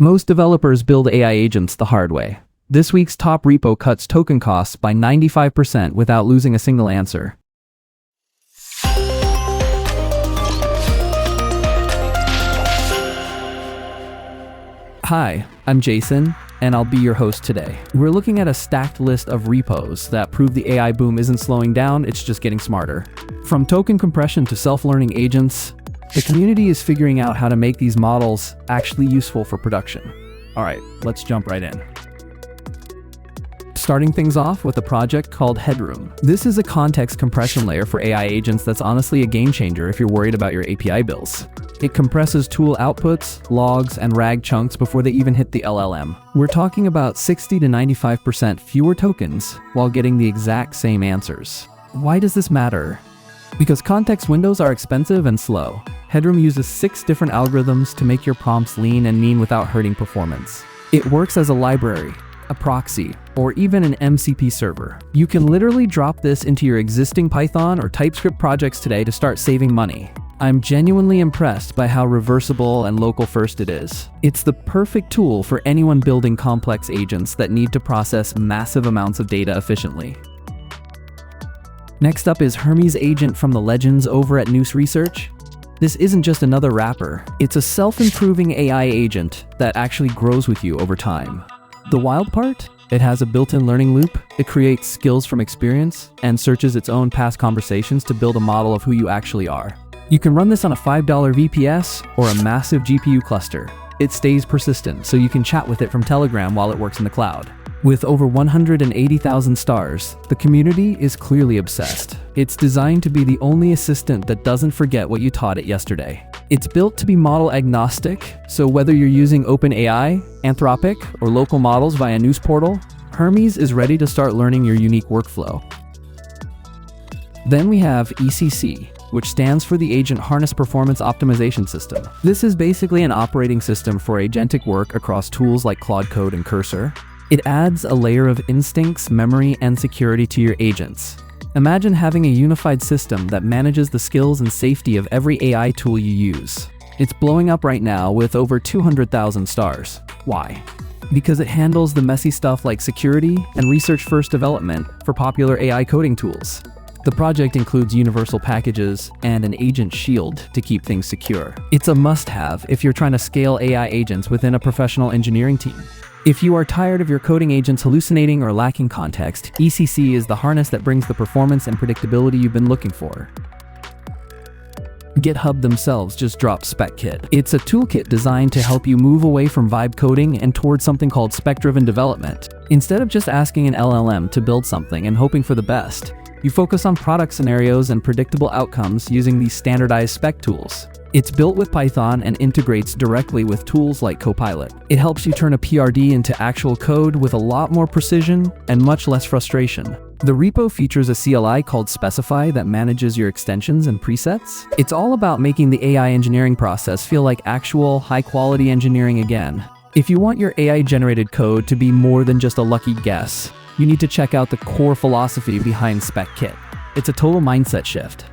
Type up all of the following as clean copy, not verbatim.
Most developers build AI agents the hard way. This week's top repo cuts token costs by 95% without losing a single answer. Hi, I'm Jason, and I'll be your host today. We're looking at a stacked list of repos that prove the AI boom isn't slowing down, it's just getting smarter. From token compression to self-learning agents, the community is figuring out how to make these models actually useful for production. All right, let's jump right in. Starting things off with a project called Headroom. This is a context compression layer for AI agents that's honestly a game changer if you're worried about your API bills. It compresses tool outputs, logs, and RAG chunks before they even hit the LLM. We're talking about 60 to 95% fewer tokens while getting the exact same answers. Why does this matter? Because context windows are expensive and slow. Headroom uses 6 different algorithms to make your prompts lean and mean without hurting performance. It works as a library, a proxy, or even an MCP server. You can literally drop this into your existing Python or TypeScript projects today to start saving money. I'm genuinely impressed by how reversible and local first it is. It's the perfect tool for anyone building complex agents that need to process massive amounts of data efficiently. Next up is hermes-agent from the legends over at NousResearch. This isn't just another wrapper, it's a self-improving AI agent that actually grows with you over time. The wild part? It has a built-in learning loop, it creates skills from experience, and searches its own past conversations to build a model of who you actually are. You can run this on a $5 VPS or a massive GPU cluster. It stays persistent, so you can chat with it from Telegram while it works in the cloud. With over 180,000 stars, the community is clearly obsessed. It's designed to be the only assistant that doesn't forget what you taught it yesterday. It's built to be model agnostic, so whether you're using OpenAI, Anthropic, or local models via News Portal, Hermes is ready to start learning your unique workflow. Then we have ECC, which stands for the Agent Harness Performance Optimization System. This is basically an operating system for agentic work across tools like Claude Code and Cursor. It adds a layer of instincts, memory, and security to your agents. Imagine having a unified system that manages the skills and safety of every AI tool you use. It's blowing up right now with over 200,000 stars. Why? Because it handles the messy stuff like security and research-first development for popular AI coding tools. The project includes universal packages and an agent shield to keep things secure. It's a must-have if you're trying to scale AI agents within a professional engineering team. If you are tired of your coding agents hallucinating or lacking context, ECC is the harness that brings the performance and predictability you've been looking for. GitHub themselves just dropped spec-kit. It's a toolkit designed to help you move away from vibe coding and towards something called spec-driven development. Instead of just asking an LLM to build something and hoping for the best, you focus on product scenarios and predictable outcomes using these standardized spec tools. It's built with Python and integrates directly with tools like Copilot. It helps you turn a PRD into actual code with a lot more precision and much less frustration. The repo features a CLI called Specify that manages your extensions and presets. It's all about making the AI engineering process feel like actual, high-quality engineering again. If you want your AI-generated code to be more than just a lucky guess, you need to check out the core philosophy behind spec-kit. It's a total mindset shift.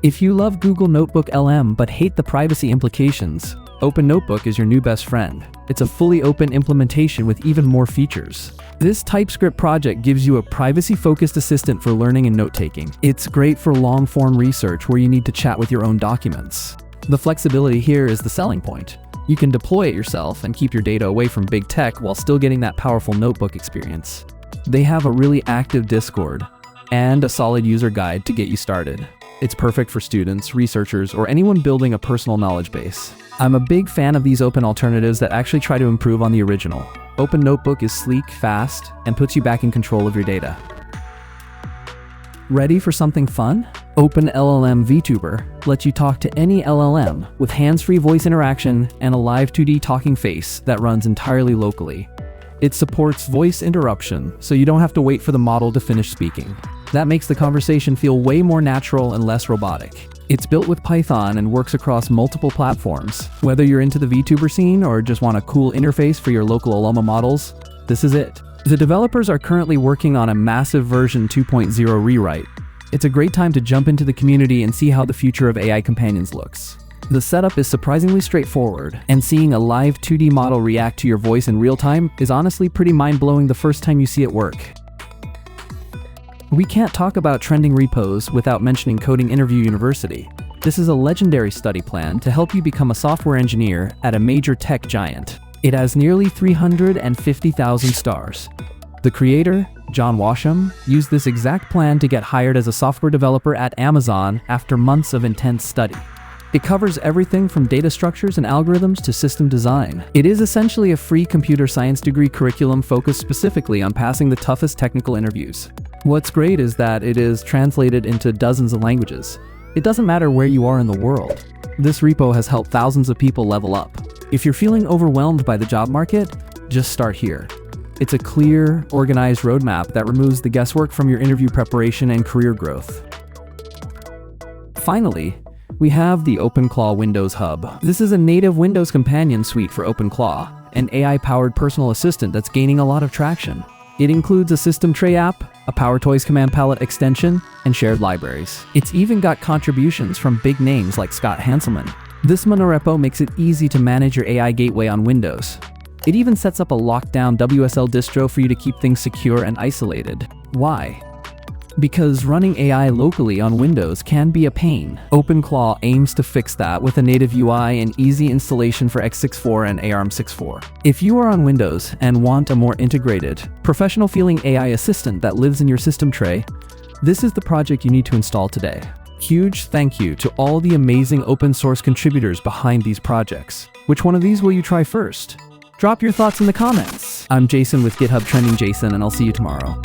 If you love Google Notebook LM but hate the privacy implications, Open Notebook is your new best friend. It's a fully open implementation with even more features. This TypeScript project gives you a privacy-focused assistant for learning and note-taking. It's great for long-form research where you need to chat with your own documents. The flexibility here is the selling point. You can deploy it yourself and keep your data away from big tech while still getting that powerful notebook experience. They have a really active Discord and a solid user guide to get you started. It's perfect for students, researchers, or anyone building a personal knowledge base. I'm a big fan of these open alternatives that actually try to improve on the original. Open Notebook is sleek, fast, and puts you back in control of your data. Ready for something fun? Open-LLM-VTuber lets you talk to any LLM with hands-free voice interaction and a live 2D talking face that runs entirely locally. It supports voice interruption, so you don't have to wait for the model to finish speaking. That makes the conversation feel way more natural and less robotic. It's built with Python and works across multiple platforms. Whether you're into the VTuber scene or just want a cool interface for your local Llama models, this is it. The developers are currently working on a massive version 2.0 rewrite. It's a great time to jump into the community and see how the future of AI companions looks. The setup is surprisingly straightforward, and seeing a live 2D model react to your voice in real time is honestly pretty mind-blowing the first time you see it work. We can't talk about trending repos without mentioning Coding Interview University. This is a legendary study plan to help you become a software engineer at a major tech giant. It has nearly 350,000 stars. The creator, jwasham, used this exact plan to get hired as a software developer at Amazon after months of intense study. It covers everything from data structures and algorithms to system design. It is essentially a free computer science degree curriculum focused specifically on passing the toughest technical interviews. What's great is that it is translated into dozens of languages. It doesn't matter where you are in the world. This repo has helped thousands of people level up. If you're feeling overwhelmed by the job market, just start here. It's a clear, organized roadmap that removes the guesswork from your interview preparation and career growth. Finally, we have the OpenClaw Windows Hub. This is a native Windows companion suite for OpenClaw, an AI-powered personal assistant that's gaining a lot of traction. It includes a system tray app, a PowerToys command palette extension, and shared libraries. It's even got contributions from big names like Scott Hanselman. This monorepo makes it easy to manage your AI gateway on Windows. It even sets up a lockdown WSL distro for you to keep things secure and isolated. Why? Because running AI locally on Windows can be a pain. OpenClaw aims to fix that with a native UI and easy installation for x64 and ARM64. If you are on Windows and want a more integrated, professional-feeling AI assistant that lives in your system tray, this is the project you need to install today. Huge thank you to all the amazing open source contributors behind these projects. Which one of these will you try first? Drop your thoughts in the comments. I'm Jason with GitHub Trending Jason, and I'll see you tomorrow.